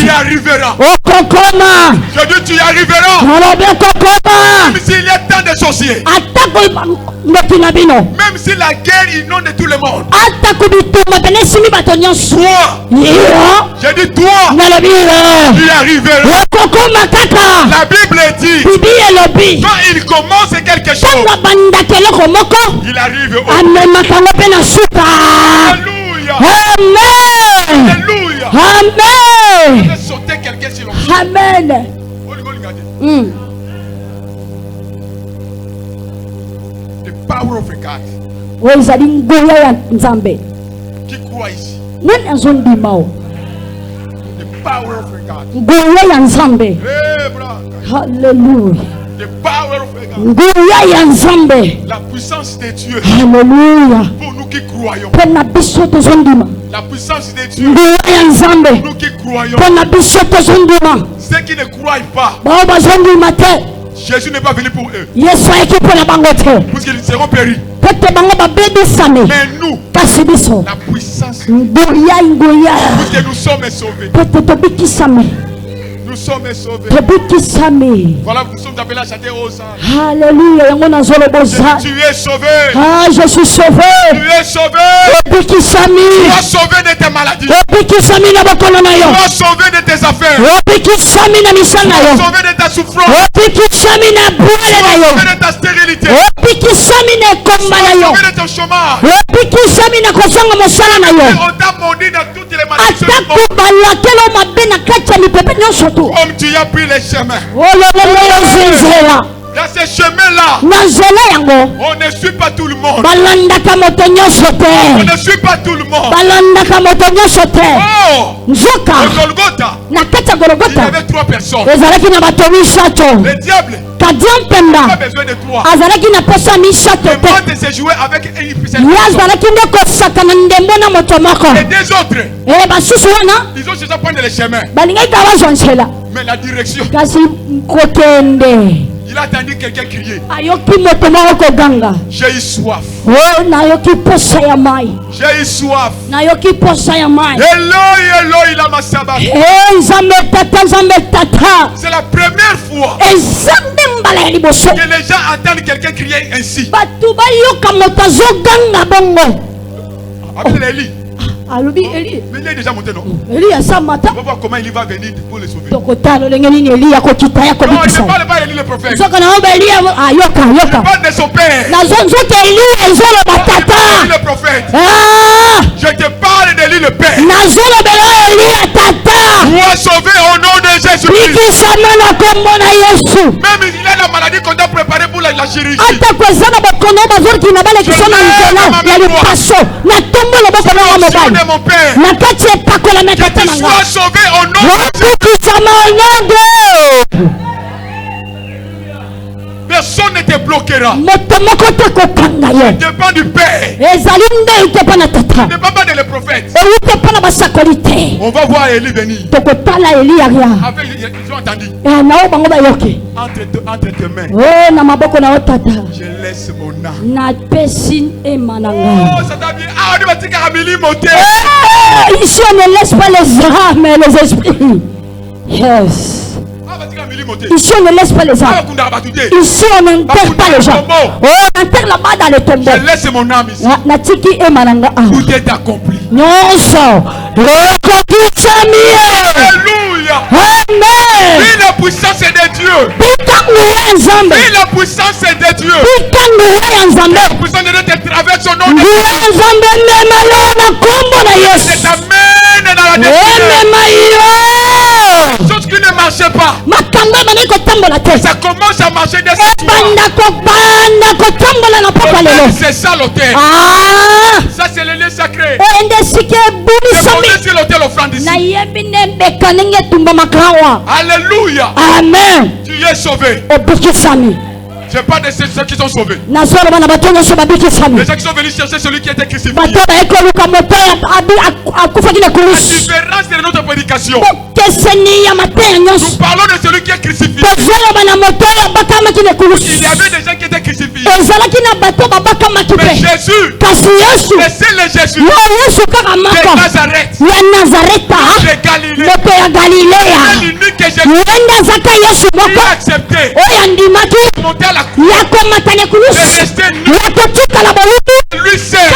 y arriveras. Je dis tu y arriveras. Même s'il y a tant de sorciers. Même si la guerre inonde tout le monde. Toi, je dis toi, tu y arriveras. La Bible dit, quand il commence quelque chose, il arrive au Alléluia. Amen. Alléluia. Amen. Je vais sauter quelqu'un sur l'eau. Amen. The power of a God. Qui croit ici? The power of a God. Hallelujah. The power of a God. La puissance de Dieu. Hallelujah. Pour nous qui croyons. La puissance de Dieu. Pour nous qui croyons. Ceux qui ne croient pas. Jésus n'est pas venu pour eux. Puisqu'ils seront péris. Mais nous, la puissance. Puisque nous sommes sauvés. Nous sommes sauvés. Voilà, nous sommes appelés à chanter aux anges. Alléluia. Tu es sauvé. Ah, je suis sauvé. Tu es sauvé. Tu es sauvé de tes maladies. Tu es sauvé de tes affaires. Tu es sauvé de ta souffrance. Tu es sauvé de ta stérilité. Tu es sauvé de ton chômage. On t'a maudit dans toutes les malédictions. Comme tu as pris les chemins. Dans ces chemins-là, on ne suit pas tout le monde. On ne suit pas tout le monde. Oh, Golgotha, il y avait 3 personnes. Le diable n'a pas besoin de toi. Le monde s'est joué avec une puissance. Et des autres, ils ont déjà pris les chemins. Mais la direction, il a entendu quelqu'un crier. J'ai eu soif. J'ai eu soif. Eloi, Eloi, lama sabachthani. C'est la première fois que les gens entendent quelqu'un crier ainsi. Avec Élie. Mais il est déjà monté, non? On va voir comment il va venir pour les sauver. Non, il ne parle pas d'Élie le prophète. Il parle de son père. Élie le prophète. Je te parle d'Élie le père. Sois sauvé au nom de Jésus-Christ. Même il a la maladie qu'on a préparée pour la chirurgie. De mon père, que tu sois sauvé au nom de Jésus. Personne ne te bloquera. Ça dépend du Père. Ça ne dépend pas de le prophète. On va voir Élie venir. Avec, ils ont entendu. Entre tes mains, je laisse mon âme. Oh, ça t'a bien. Ah, on va dire qu'Amélie monter. Ici on ne laisse pas les âmes et les esprits. Yes. Ici on ne laisse pas les âmes. Ici on n'enterre pas les gens. Oh, on enterre là-bas dans les tombeaux. Je laisse mon âme ici. Tout est accompli. Alléluia. Amen. Vive la puissance de Dieu. Vive la puissance de Dieu. La puissance de Dieu te traverse au nom de Dieu. Je t'amène dans la destinée. Chose qui ne marchait pas. Ça commence à marcher dès ce soir. C'est ça l'autel. Ça c'est le lieu sacré. C'est monté sur l'autel offrande ici. Alléluia. Amen. Tu es sauvé. Je parle de ceux qui sont sauvés. Les gens qui sont venus chercher celui qui était crucifié. La différence de notre prédication. Nous parlons de celui qui est crucifié. Il y avait des gens qui étaient crucifiés. Mais Jésus, c'est le Jésus de Nazareth, de Galilée, c'est l'unique Jésus qui a accepté de monter à la croix, de rester nu, lui seul,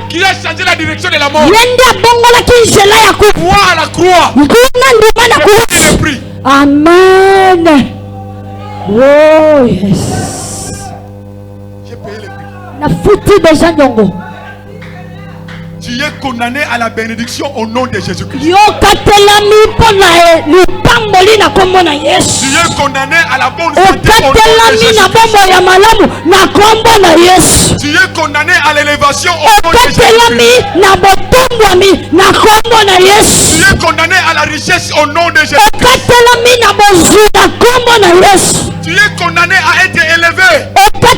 qui a changé la direction de la mort, croix à la croix, le prix. Amen. Oh yes. J'ai payé le prix. La foutu déjà Nyongo. Tu es condamné à la bénédiction au nom de Jésus-Christ. Tu es condamné à la bonne santé au nom de Jésus-Christ. Tu es condamné à l'élévation au nom de Jésus-Christ. Tu es condamné à la richesse au nom de Jésus-Christ. Tu es condamné à être élevé. Tu es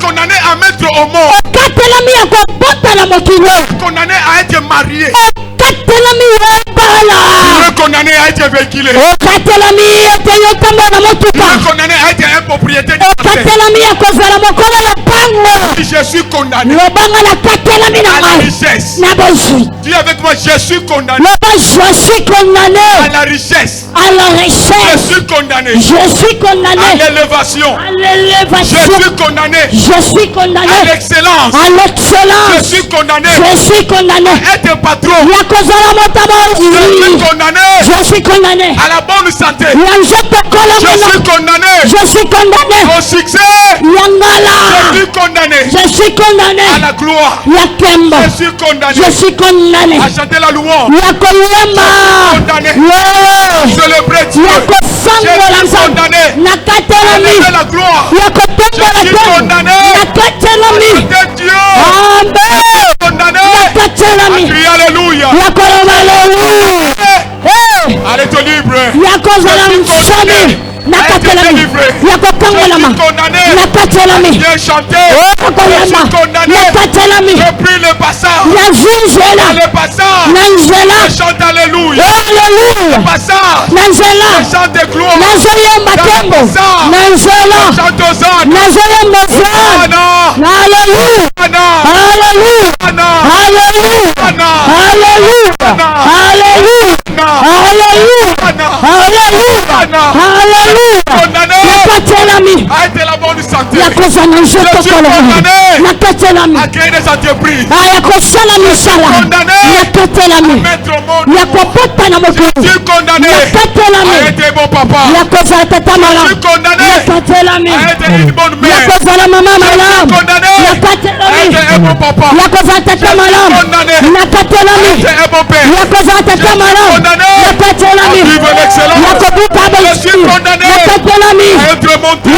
condamné à mettre au monde. Tu es condamné à être marié. Tu es condamné à être véhiculé. Tu es condamné à être un propriétaire de je suis condamné à la richesse. Dis avec moi, je suis condamné à la richesse. Je suis condamné à l'élévation. Je suis condamné à l'excellence. Je suis condamné à être patron. Je suis condamné à la bonne santé. Je suis condamné au succès. Je suis condamné à la gloire. Je suis condamné à chanter la louange. Je suis condamné à célébrer Dieu. Je suis condamné à lever la gloire. Je suis condamné à chanter Dieu. Je suis condamné à crier alléluia. Allez, te libre. Je suis condamné. Je suis condamné à bien chanter. Je suis condamné. Je prie le passage. Le passage. Je chante alléluia. Le passage. Je chante gloire. Le passage. Je chante Hosanna. Condamné à être la bonne santé. Je suis condamné à créer des entreprises. Je suis condamné à mettre au monde. Je suis condamné à être bon papa. Je suis condamné à être une bonne mère. Je suis condamné à être un bon papa. Je suis condamné à être un bon père. Je suis condamné à vivre l'excellence. Je suis condamné à être monté.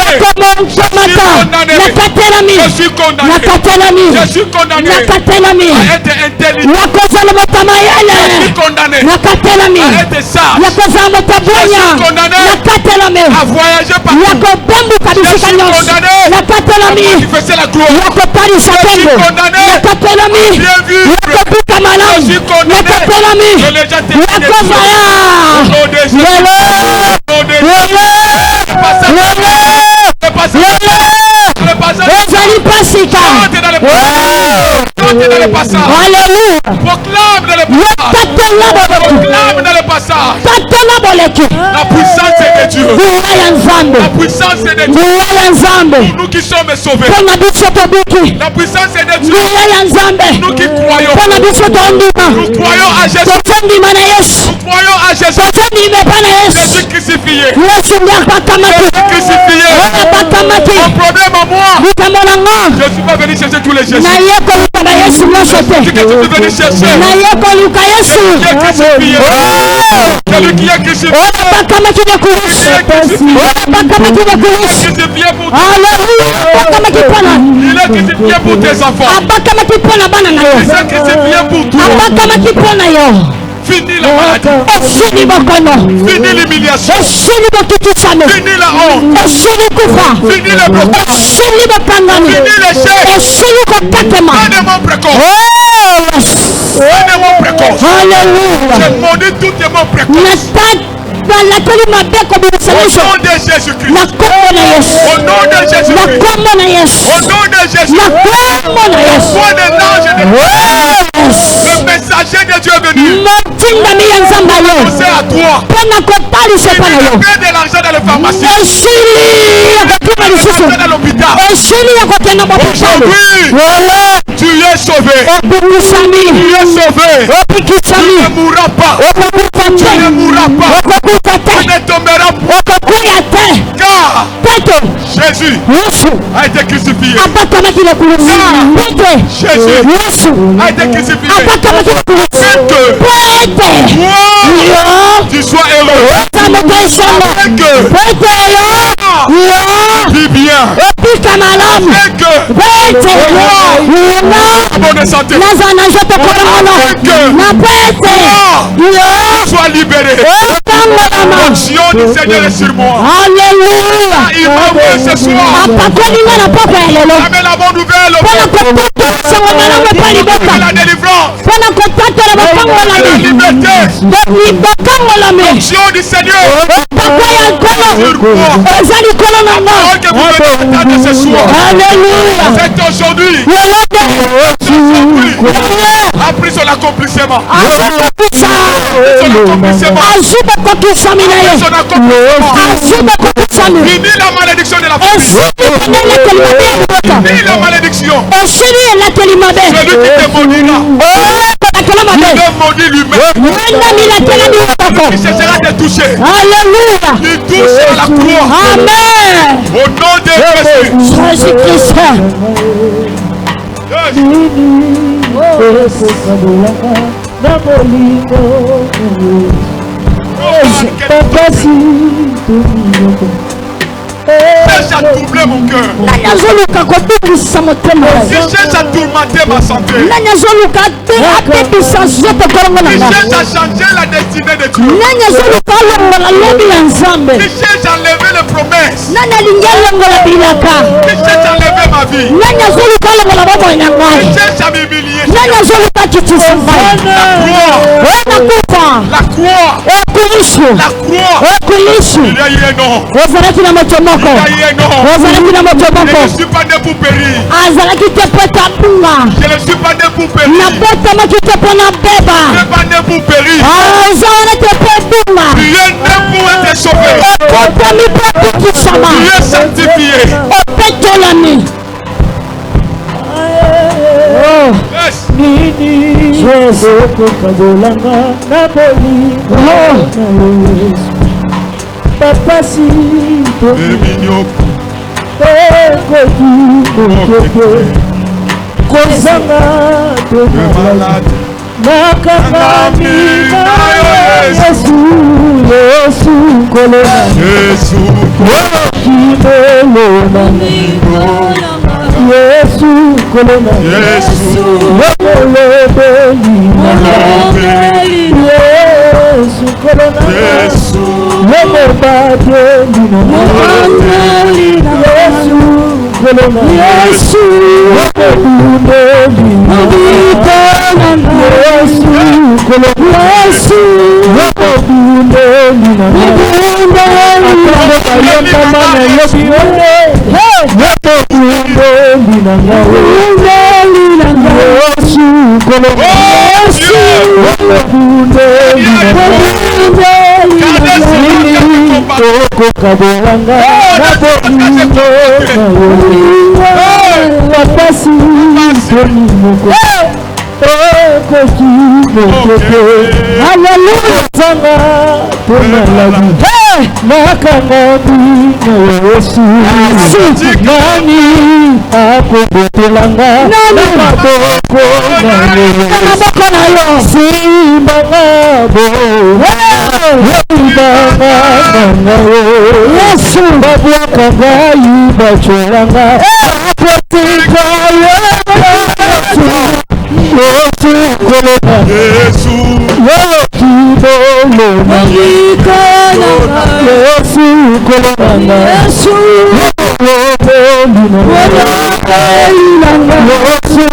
Je suis condamné à être intelligent. Je suis condamné à être sage. Je suis condamné à voyager partout. Je suis condamné à manifester la gloire. Je suis condamné à bien vivre. Je suis condamné à déjà terminer. Proclame dans le passage. La puissance est de Dieu. La puissance est de Dieu. Nous qui sommes sauvés. La puissance est de Dieu. Nous qui croyons. Nous croyons à Jésus. Nous croyons à Jésus. Jésus crucifié. Jésus crucifié. Mon problème à moi. Je ne suis pas venu chercher tous les Jésus. Celui que tu es venu chercher. Celui qui est crucifié. Il est crucifié pour tes enfants. Il est crucifié pour toi. Fini la maladie. Fini l'humiliation. Fini la honte. Fini le blocage. Fini l'échec. Donne-moi précoce. Donne-moi précoce. Je maudis tous tes mots précoces. dans laquelle il m'a bien comme au nom de Jésus-Christ, la commune au nom de Jésus-Christ, la commune au nom de Jésus, la commune le messager de Dieu est venu. C'est à toi. De l'argent dans les pharmacies, dans l'hôpital. Aujourd'hui, tu es sauvé. Tu es sauvé. Tu ne mourras pas. Tu ne mourras pas. Tu ne tomberas pas. Car Jésus a été crucifié. Jésus a été crucifié. Tu sois heureux. Vis bien. Bonne santé. Sois libéré. L'action du Seigneur est sur moi. Alléluia. Il m'a envoyé ce soir. Amène la bonne nouvelle. La délivrance. La liberté. L'action du Seigneur. Ce soir. C'est aujourd'hui. A pris son accomplissement. Fini la malédiction de la famille. Fini la malédiction. Celui qui te maudira, il te maudit lui-même. Il cessera de toucher. Alléluia. Il touche à la croix. Amen. Au nom de Jésus. Cherche à troubler mon cœur. Si cherche à tourmenter ma santé. Si cherche à changer la destinée de Dieu. Si cherche à enlever les promesses. Si cherche à enlever ma vie. Si cherche à m'humilier. La croix. Il y a non. Je ne suis pas né pour périr. Je ne suis pas né pour périr. Je ne suis pas né pour périr. Tu es né pour être sauvé. Tu es sanctifié. Papa si kozanga malade nakangami na Yesu Yesu kolona Yesu kolona Yesu kolona Yesu kolona Yesu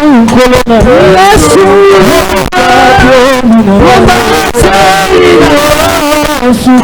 kolona Yesu Yesu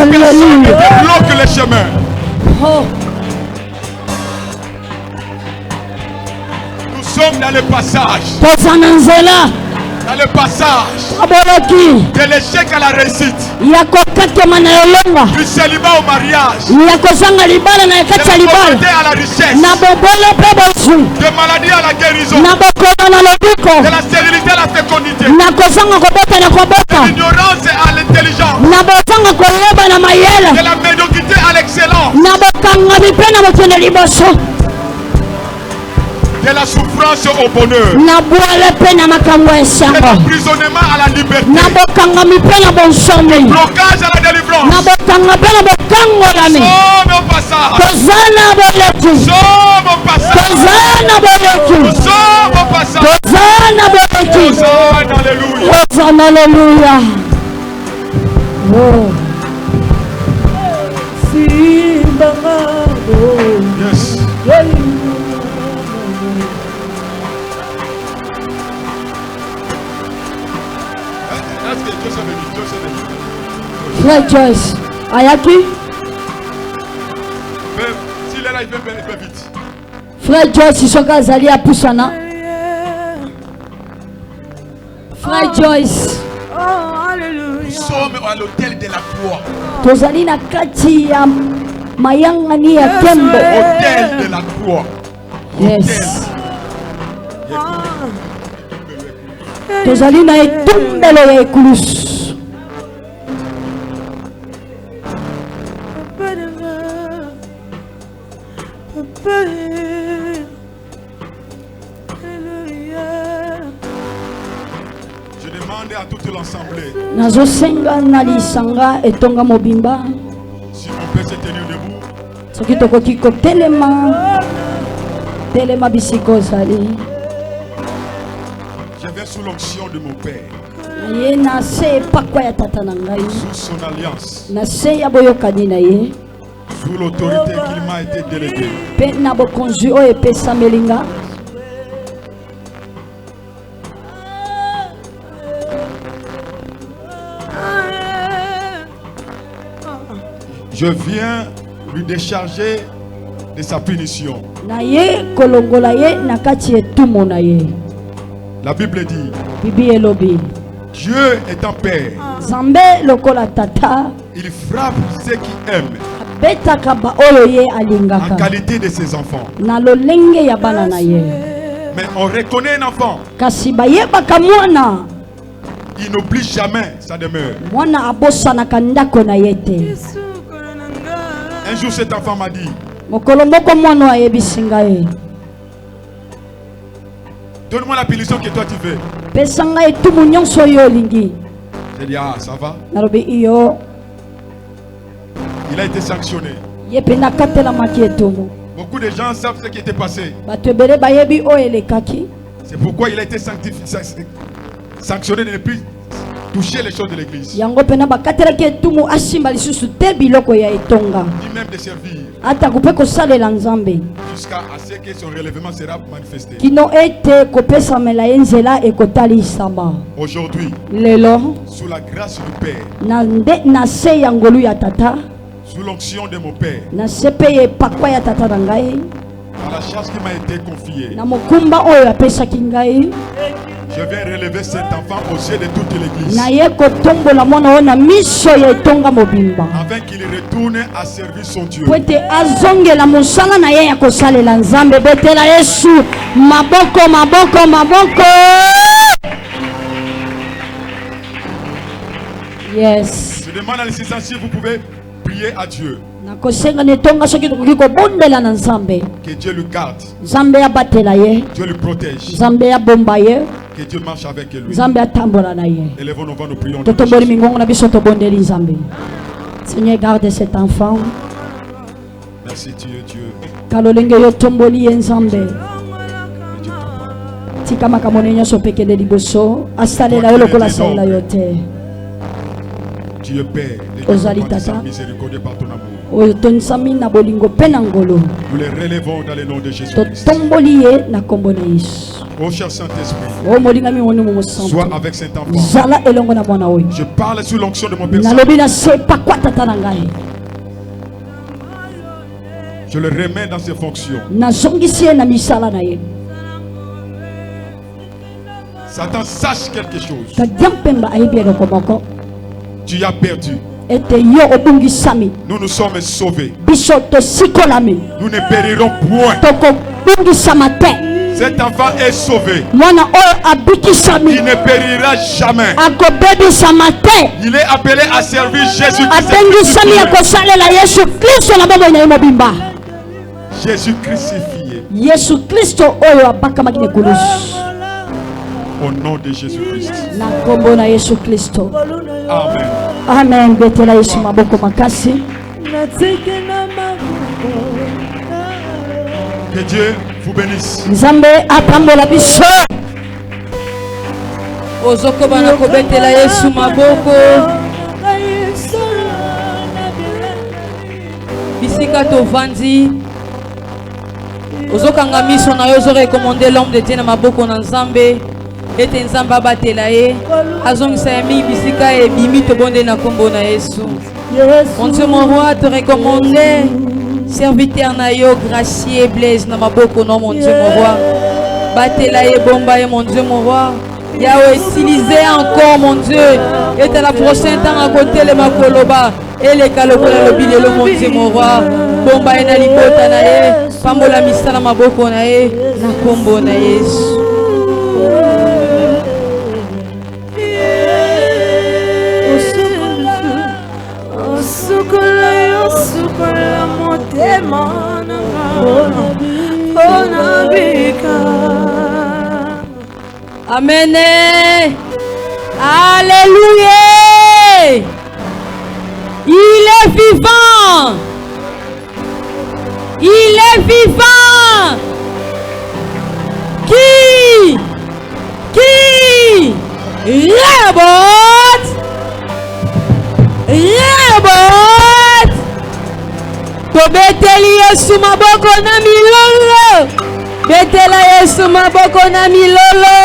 Bloque les chemins. Nous sommes dans le passage. Dans le passage de l'échec à la réussite, du célibat au mariage, de la pauvreté à la richesse, de maladie à la guérison, de la stérilité à la fécondité, de l'ignorance à l'intelligence, de la médiocrité à l'excellence, de la souffrance au bonheur, de l'emprisonnement à la liberté, du blocage à la délivrance. Sommes au passage. Sommes au passage. Sommes au passage. Alléluia. Yes. Frère Joyce, Ayaki. S'il est là, il fait vite. Frère Joyce, ils sont allés à Poussana. Frère Joyce. Nous sommes à l'hôtel de la croix. Tozali na kati ya mayangani ya tembo. Hôtel de la croix. Yes. Tozali na etumbelo ya ekulusu. Je demande à toute l'assemblée Nazosenga na lisanga etonga mobimba. si on peut se tenir debout. Soki tokoki kotelema telema bisiko zali. Je viens sous l'onction de mon Père, Ye na se pakwa ya tata na ngai. sous son alliance, Na se ya boyokani na ye. sous l'autorité qu'il m'a été déléguée. Pe na bokonzi oyo epesameli nga. Je viens lui décharger de sa punition. Na ye kolongola ye na kati etumo na ye. La Bible dit, Bibi elobi. Dieu étant Père, Zambe lokola tata. il frappe ceux qui aiment Betaka ba oyo ye en alingaka. qualité de ses enfants. Na lolenge ya bana na ye. Mais on reconnaît un enfant, Kasi bayebaka mwana. il n'oublie jamais sa demeure. Mwana abosanaka ndako na ye te. Un jour cet enfant m'a dit, Mokolo moko mwana ayebisi ngai. donne-moi la punition que toi tu veux. Pesa ngai etumu nyonso oyo olingi. J'ai dit, ah ça va. Nalobi iyo. Il a été sanctionné. Beaucoup de gens savent ce qui était passé. C'est pourquoi il a été sanctionné de ne plus toucher les choses de l'église. Ni même de servir. Jusqu'à ce que son relèvement sera manifesté. Aujourd'hui, sous la grâce du Père, sous l'onction de mon Père, par la charge qui m'a été confiée, je viens relever cet enfant aux yeux de toute l'église, afin qu'il retourne à servir son Dieu. Yes. Je demande à l'assistance si vous pouvez prier à Dieu. Que Dieu le garde. Dieu le protège. Que Dieu marche avec lui. Élevons nos voix, nous prions. Seigneur, garde cet enfant. Merci Dieu. Dieu Père, miséricordieux par ton amour. Nous les relevons dans le nom de Jésus-Christ. Oh cher Saint-Esprit, sois avec cet enfant. Je parle sous l'onction de mon Père. Je le remets dans ses fonctions. Satan sache quelque chose. Tu as perdu. Nous nous sommes sauvés. Nous ne périrons point. Cet enfant est sauvé. Il ne périra jamais. Il est appelé à servir Jésus-Christ. Jésus crucifié. Au nom de Jésus-Christ. Amen. Amen. Betela Yesu maboko makasi. Que Dieu vous bénisse. Nzambe atambola biso. Ozoko bana ko betela Yesu maboko. Bisika to vandi. Ozokanga miso na yo zo recommander l'homme de Dieu na maboko na Nzambe. Ete Nzamba batela ye azongisa ya mingi bisika e bimi to bonde na kombo na Yesu. Mon Dieu mon roi te recommander serviteur na yo gracier Blaise na maboko no mon Dieu mon roi batela ye bomba ye mon Dieu mon roi Yahweh utiliser encore mon Dieu et à la prochaine temps à côté le makoloba et les kalokola le bilelo mon Dieu mon roi bomba ye na libota na ye pambola misala maboko na ye na kombo na Yesu. Amen. Alléluia. Il est vivant. Il est vivant. Qui Rebot. Beteli Yesu maboko na milolo. Betela Yesu maboko na milolo.